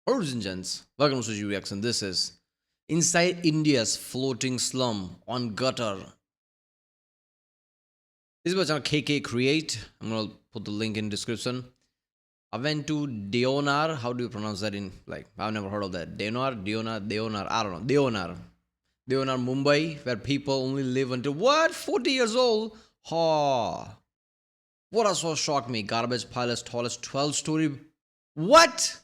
Ladies gents, welcome to Reaction. This is inside India's floating slum on gutter. This was on KK Create. I'm gonna put the link in description. I went to Deonar. How do you pronounce that in I've never heard of that. Deonar. I don't know. Deonar, Mumbai, where people only live until 40 years old. Ha! What also shocked me, garbage pile as tall as 12-story. What?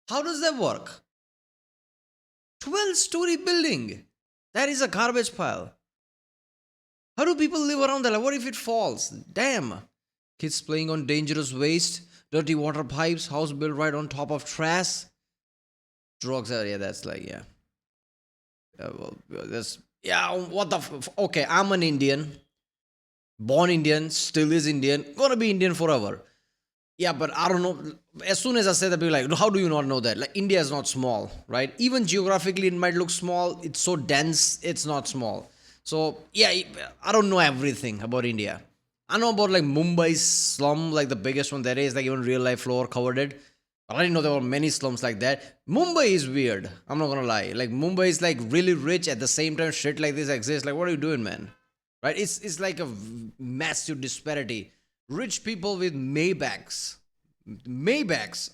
How does that work? 12-story building. That is a garbage pile. How do people live around that? What if it falls? Damn. Kids playing on dangerous waste, dirty water pipes, house built right on top of trash. Drugs are, that's what the okay, I'm an Indian. Born Indian, still is Indian, gonna be Indian forever. Yeah, but I don't know. As soon as I say that, people are like, how do you not know that? Like, India is not small, right? Even geographically, it might look small. It's so dense, it's not small. So, yeah, I don't know everything about India. I know about, like, Mumbai's slum, like, the biggest one there is. Like, even Real Life Floor covered it. But I didn't know there were many slums like that. Mumbai is weird. I'm not gonna lie. Like, Mumbai is, like, really rich. At the same time, shit like this exists. Like, what are you doing, man? Right? It's like a massive disparity. Rich people with Maybachs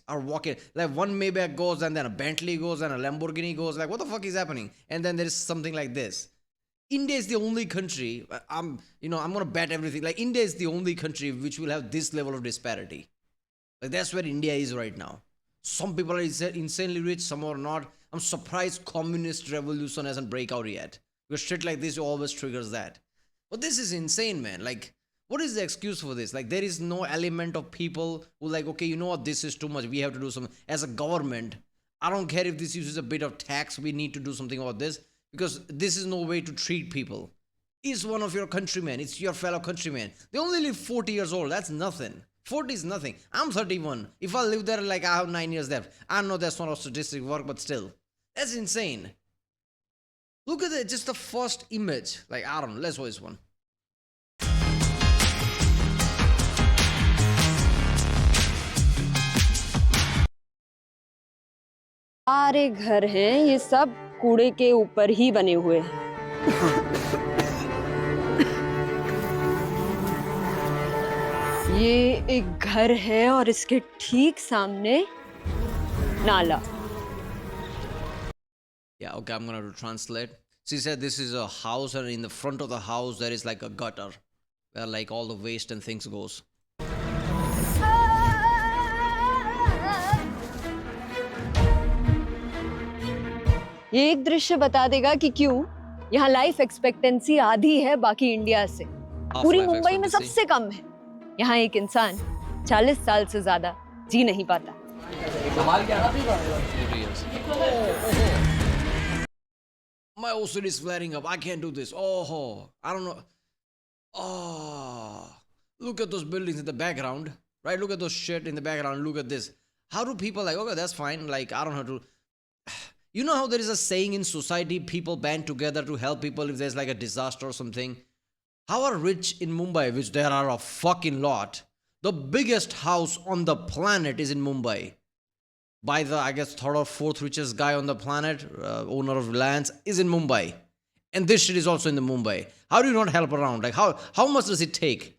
are walking, like one Maybach goes and then a Bentley goes and a Lamborghini goes, like what the fuck is happening? And then there is something like this. India is the only country, I'm gonna bet everything, like India is the only country which will have this level of disparity. Like that's where India is right now. Some people are insanely rich, some are not. I'm surprised communist revolution hasn't break out yet, because shit like this always triggers that. But this is insane, man. Like, what is the excuse for this? Like, there is no element of people who like, okay, you know what, this is too much. We have to do something. As a government, I don't care if this uses a bit of tax. We need to do something about this, because this is no way to treat people. It's one of your countrymen. It's your fellow countrymen. They only live 40 years old. That's nothing. 40 is nothing. I'm 31. If I live there, like I have 9 years left. I know that's not how statistics work, but still. That's insane. Look at it, just the first image. Like, I don't know. Let's watch this one. सारे घर हैं, ये सब कूड़े के ऊपर ही बने हुए हैं। ये एक घर है और इसके ठीक सामने नाला। Yeah, okay, I'm gonna translate. She said this is a house, and in the front of the house there is like a gutter where like all the waste and things goes. ये एक दृश्य बता देगा कि क्यों यहाँ life expectancy आधी है बाकी इंडिया से। पूरी मुंबई में सबसे कम है। यहाँ एक इंसान 40 साल से ज्यादा जी नहीं पाता। My OCD is flaring up. I can't do this. Oh, I don't know. Oh, look at those buildings in the background, right? Look at those shit in the background. Look at this. How do people like, okay, that's fine. Like, I don't know how to. You know how there is a saying in society, people band together to help people if there's like a disaster or something? How are rich in Mumbai, which there are a fucking lot, the biggest house on the planet is in Mumbai. By the, I guess, third or fourth richest guy on the planet, owner of lands, is in Mumbai. And this shit is also in the Mumbai. How do you not help around? Like, how much does it take?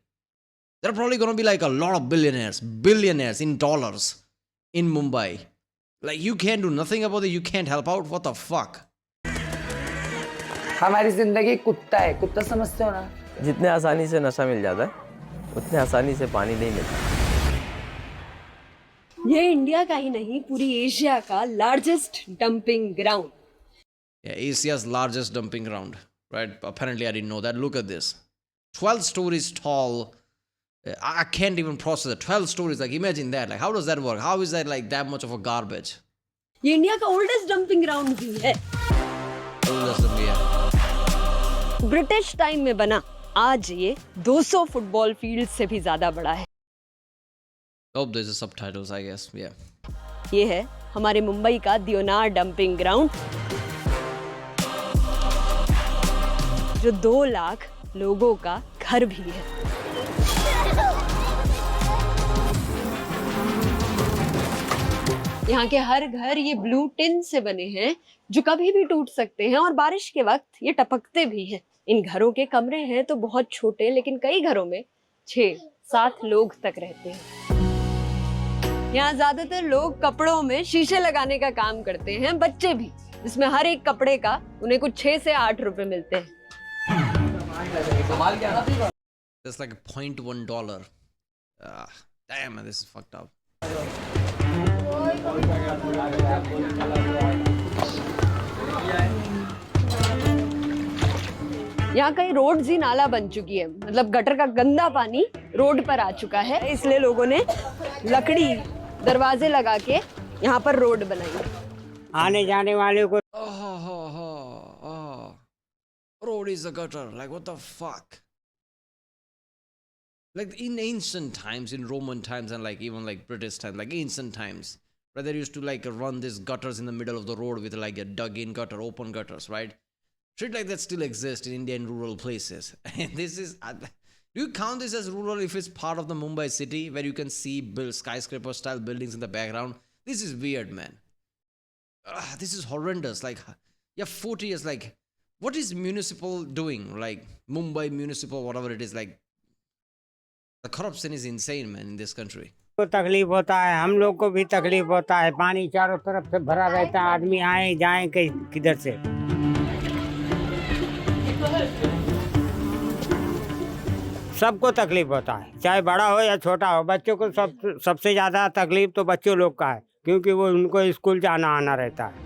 There are probably going to be like a lot of billionaires in dollars in Mumbai. Like, you can't do nothing about it. You can't help out. What the fuck? हमारी जिंदगी कुत्ता है, कुत्ता समझते हो ना? जितने आसानी से नशा मिल जाता है, उतने आसानी से पानी नहीं मिलता। ये इंडिया का ही नहीं, पूरी एशिया का largest dumping ground. Yeah, Asia's largest dumping ground, right? Apparently, I didn't know that. Look at this. 12 stories tall. I can't even process it. 12 stories, like imagine that. Like, how does that work? How is that like that much of a garbage? ये India का oldest dumping ground भी है। Oldest than me, yeah. British time में बना, आज ये 200 football field से भी ज्यादा बड़ा है। Oh, there's the subtitles, I guess. Yeah. ये है हमारे मुंबई का दियोनार डंपिंग ग्राउंड, जो 2 लाख लोगों का घर भी है। यहाँ के हर घर ये ब्लू टिन से बने हैं जो कभी भी टूट सकते हैं और बारिश के वक्त ये टपकते भी हैं। इन घरों के कमरे हैं तो बहुत छोटे, लेकिन कई घरों में 6-7 लोग तक रहते हैं। यहाँ ज्यादातर लोग कपड़ों में शीशे लगाने का काम करते हैं, बच्चे भी, जिसमें हर एक कपड़े का उन्हें कुछ 6 से 8 रुपए मिलते हैं। It's like $0.1. Damn, man, this is fucked up. यहाँ कई रोड्स ही नाला बन चुकी है, मतलब गटर का गंदा पानी रोड पर आ चुका है, इसलिए लोगों ने लकड़ी दरवाजे लगा के यहाँ पर रोड बनाई। आने जाने वाले को Road is a gutter. Like, what the fuck? Like, in ancient times, in Roman times, and like even like British times, like ancient times, where they used to like run these gutters in the middle of the road with like a dug-in gutter, open gutters, right? Shit like that still exists in Indian rural places. And this is, do you count this as rural if it's part of the Mumbai city where you can see skyscraper style buildings in the background? This is weird, man. This is horrendous. Like, yeah, 40 years, like, what is municipal doing? Like, Mumbai municipal, whatever it is, like, the corruption is insane, man, in this country. को तकलीफ होता है, हम लोग को भी तकलीफ होता है। पानी चारों तरफ से भरा रहता है, आदमी आए जाए किधर से। सबको तकलीफ होता है, चाहे बड़ा हो या छोटा हो। बच्चों को सबसे ज्यादा तकलीफ तो बच्चों लोग का है, क्योंकि वो उनको स्कूल जाना आना रहता है।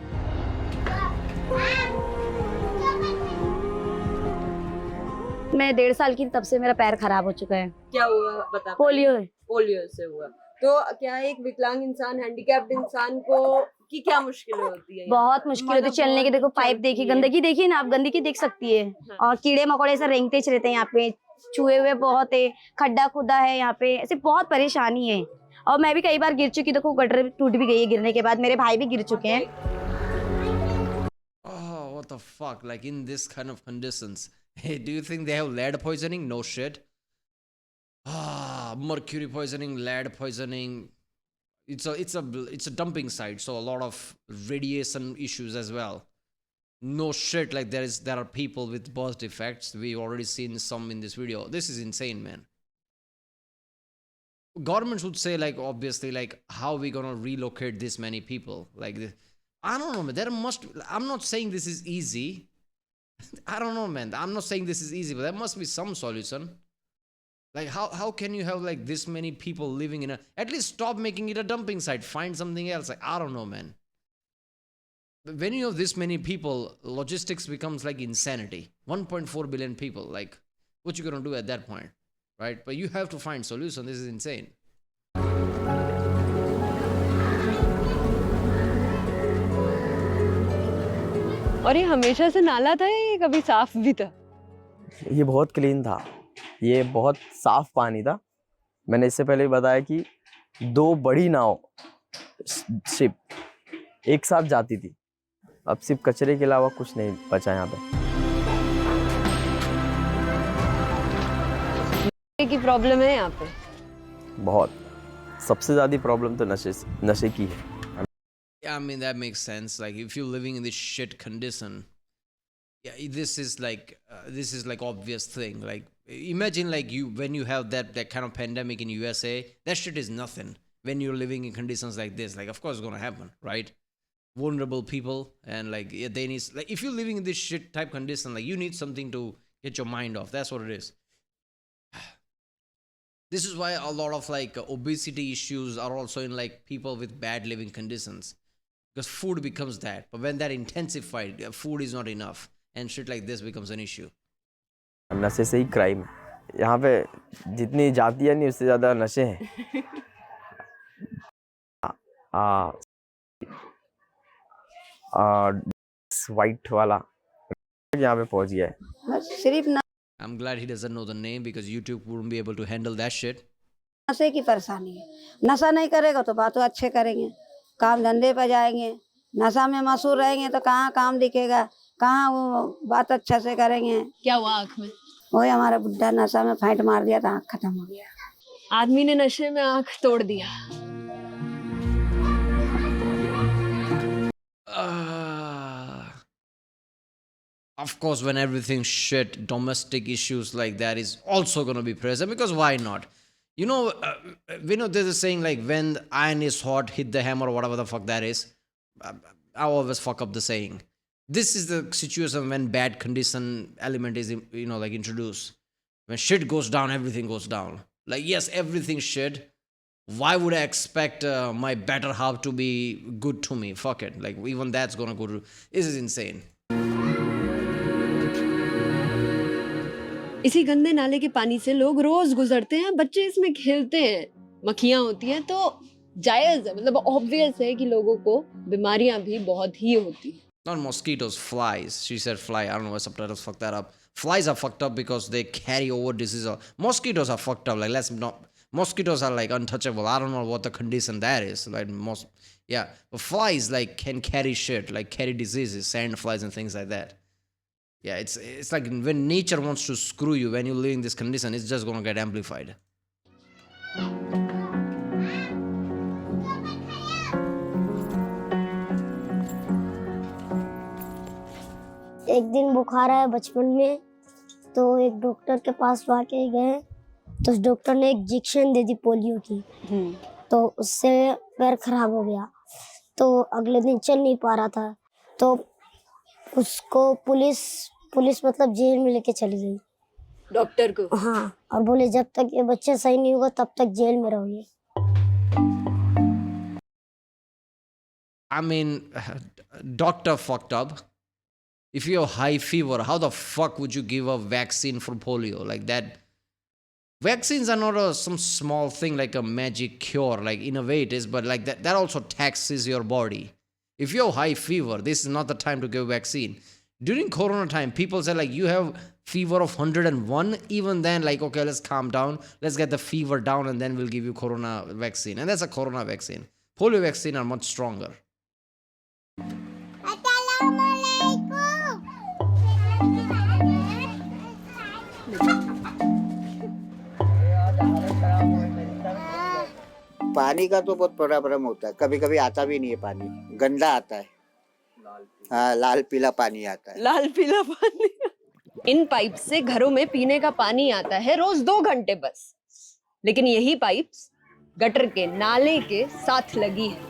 मैं 1.5 साल की तब से मेरा पैर खराब हो चुका है। क्या हुआ बता? पोलियो से हुआ। तो क्या एक विकलांग इंसान, हैंडीकैप्ड इंसान को की क्या मुश्किलें होती है? बहुत मुश्किल होती है चलने की। देखो पाइप देखिए, गंदगी देखिए ना, आप गंदगी देख सकती है। और कीड़े मकोड़े ऐसे रेंगते रहते हैं यहाँ पे, चूहे हुए बहुत है, खड्डा खुदा है यहाँ पे, ऐसे बहुत परेशानी है। और मैं भी कई बार गिर चुकी, देखो गटर टूट भी गई है गिरने के बाद, मेरे भाई भी गिर चुके हैं। Oh, what the fuck? Like, in this kind of conditions, hey, do you think they have lead poisoning? No shit. Mercury poisoning, lead poisoning. It's a dumping site, so a lot of radiation issues as well. No shit. Like, there are people with birth defects. We've already seen some in this video. This is insane, man. Government should say, like, obviously, like, how we gonna relocate this many people? Like, I don't know, man. I'm not saying this is easy. I don't know, man. I'm not saying this is easy, but there must be some solution. Like, how can you have like this many people living in at least stop making it a dumping site, find something else. Like, I don't know, man. When you have this many people, logistics becomes like insanity. 1.4 billion people, like, what you gonna do at that point, right? But you have to find solution. This is insane. और ये हमेशा से नाला था या ये कभी साफ भी था? ये बहुत क्लीन था, ये बहुत साफ पानी था। मैंने इससे पहले भी बताया कि 2 बड़ी नाव शिप एक साथ जाती थी। अब सिर्फ कचरे के अलावा कुछ नहीं बचा यहाँ पे। की प्रॉब्लम है यहाँ पे बहुत, सबसे ज्यादा प्रॉब्लम तो नशे की है। Yeah, I mean, that makes sense. Like, if you're living in this shit condition, yeah, this is like obvious thing. Like, imagine like when you have that kind of pandemic in USA, that shit is nothing. When you're living in conditions like this, like, of course it's gonna happen, right? Vulnerable people, and like, yeah, they need, like, if you're living in this shit type condition, like, you need something to get your mind off. That's what it is. This is why a lot of like obesity issues are also in like people with bad living conditions, because food becomes that. But when that intensified, food is not enough, and shit like this becomes an issue. नशे से ही crime. यहाँ पे जितनी जातियाँ नहीं, उससे ज्यादा नशे हैं। वाइट वाला यहाँ पे पहुँच गया है। सिर्फ I'm glad he doesn't know the name, because YouTube wouldn't be able to handle that shit. नशे की परेशानी है। नशा नहीं करेगा तो बात अच्छे करेंगे, काम धंधे पर जाएंगे। नशा में मशहूर रहेंगे तो कहाँ काम दिखेगा, कहाँ वो बात अच्छा से करेंगे। क्या हुआ आँख में? वही हमारा बुड्ढा नशा में फाइट मार दिया था, आँख खत्म हो गया। आदमी ने नशे में आँख तोड़ दिया। of course, when everything's shit, domestic issues like that is also going to be present, because why not? You know, there's a saying like, when the iron is hot, hit the hammer, or whatever the fuck that is. I always fuck up the saying. This is the situation when bad condition element is, like introduced. When shit goes down, everything goes down. Like, yes, everything's shit. Why would I expect my better half to be good to me? Fuck it. Like, even that's gonna go to. This is insane. इसी गंदे नाले के पानी से लोग रोज गुजरते हैं, बच्चे इसमें खेलते हैं, मक्खियां होती हैं, तो जायज है, मतलब ऑब्वियस है कि लोगों को बीमारियां भी बहुत ही होती हैं. Not mosquitoes, flies. She said fly. I don't know why subtitles fucked that up. Flies are fucked up because they carry over disease. Mosquitoes are fucked up. Like, let's not. Mosquitoes are like untouchable. I don't know what the condition that is. Like, yeah. But flies like can carry shit, like carry diseases, sand flies and things like that. Yeah, it's like when nature wants to screw you, when you live in this condition, it's just gonna get amplified. एक दिन बुखार आया बचपन में, तो एक doctor के पास वाके गए, तो उस डॉक्टर ने एक इंजेक्शन दे दी पोलियो की, तो उससे पैर खराब हो गया, तो अगले दिन चल नहीं पा रहा था, तो उसको पुलिस मतलब जेल में लेके चली गई डॉक्टर को. हाँ, और बोले जब तक ये बच्चा सही नहीं होगा तब तक जेल में रहोगे. I mean, doctor fucked up. If you have high fever, how the fuck would you give a vaccine for polio? Like that. Vaccines are not some small thing like a magic cure, like in a way it is, but like that also taxes your body. If you have high fever, this is not the time to give vaccine. During Corona time, people say like, you have fever of 101, even then like, okay, let's calm down, let's get the fever down and then we'll give you Corona vaccine. And that's a Corona vaccine. Polio vaccine are much stronger. पानी का तो बहुत problem होता है, कभी कभी आता भी नहीं है पानी, गंदा आता है. हाँ, लाल पीला पानी आता है. लाल पीला पानी. इन पाइप से घरों में पीने का पानी आता है रोज 2 घंटे बस, लेकिन यही पाइप्स गटर के नाले के साथ लगी है.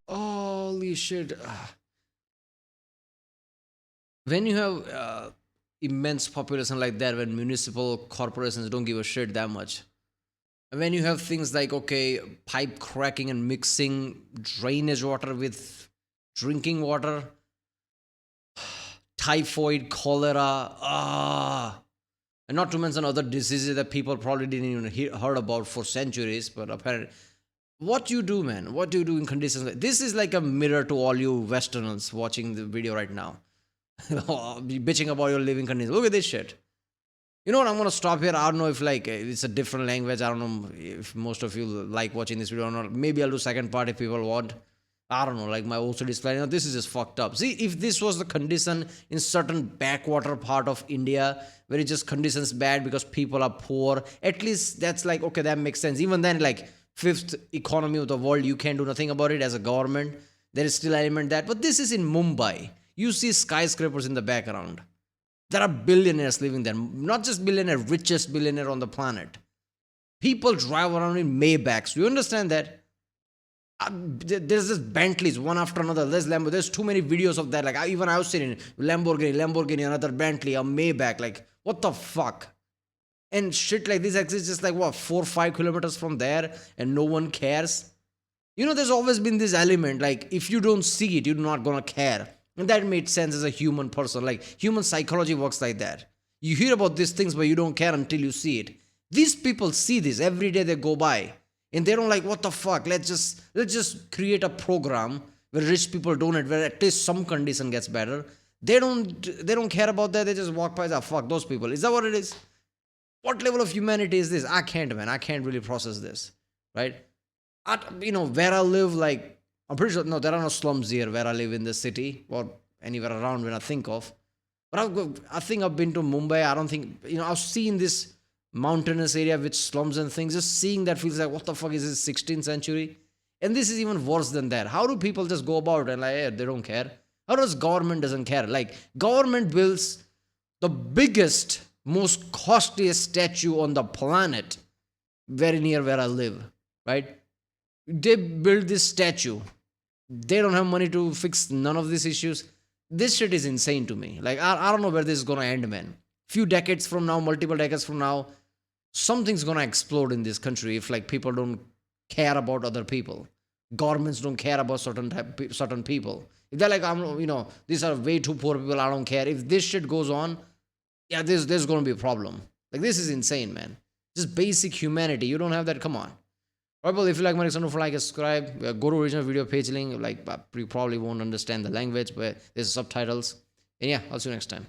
Holy shit. When you have immense population like that, when municipal corporations don't give a shit that much, and when you have things like, okay, pipe cracking and mixing drainage water with drinking water, typhoid, cholera, and not to mention other diseases that people probably didn't even heard about for centuries, but apparently, what you do, man, what do you do in conditions like this? Is like a mirror to all you Westerners watching the video right now. Bitching about your living conditions. Look at this shit. You know what? I'm gonna stop here. I don't know if like it's a different language. I don't know if most of you like watching this video or not. Maybe I'll do second part if people want. I don't know. Like my OCD is like, this is just fucked up. See, if this was the condition in certain backwater part of India where it's just conditions bad because people are poor, at least that's like, okay, that makes sense. Even then, like 5th economy of the world, you can't do nothing about it as a government. There is still element that. But this is in Mumbai. You see skyscrapers in the background. There are billionaires living there. Not just billionaire, richest billionaire on the planet. People drive around in Maybachs. Do you understand that? There's just Bentleys, one after another. There's Lambo. There's too many videos of that. Like even I was sitting Lamborghini, another Bentley, a Maybach. Like what the fuck? And shit like this exists just like what, 4 or 5 kilometers from there, and no one cares. You know, there's always been this element like if you don't see it, you're not gonna care. And that made sense as a human person. Like human psychology works like that. You hear about these things, but you don't care until you see it. These people see this every day they go by. And they don't like, what the fuck? Let's just create a program where rich people donate, where at least some condition gets better. They don't care about that. They just walk by and say, fuck those people. Is that what it is? What level of humanity is this? I can't, man. I can't really process this. Right? Where I live, like, I'm pretty sure, no, there are no slums here where I live in the city or anywhere around when I think of. But I think I've been to Mumbai. I don't think, I've seen this mountainous area with slums and things. Just seeing that feels like, what the fuck is this, 16th century? And this is even worse than that. How do people just go about and like, hey, they don't care? How does government doesn't care? Like government builds the biggest, most costliest statue on the planet, very near where I live, right? They build this statue. They don't have money to fix none of these issues. This shit is insane to me. Like I don't know where this is gonna end, man. Few decades from now, multiple decades from now, something's gonna explode in this country if like people don't care about other people. Governments don't care about certain people. If they're like, these are way too poor people, I don't care. If this shit goes on, yeah, there's gonna be a problem. Like this is insane, man. Just basic humanity. You don't have that. Come on. Alright, well, if you like my next one, like, subscribe. Go to original video page link. Like, you probably won't understand the language, but there's subtitles. And yeah, I'll see you next time.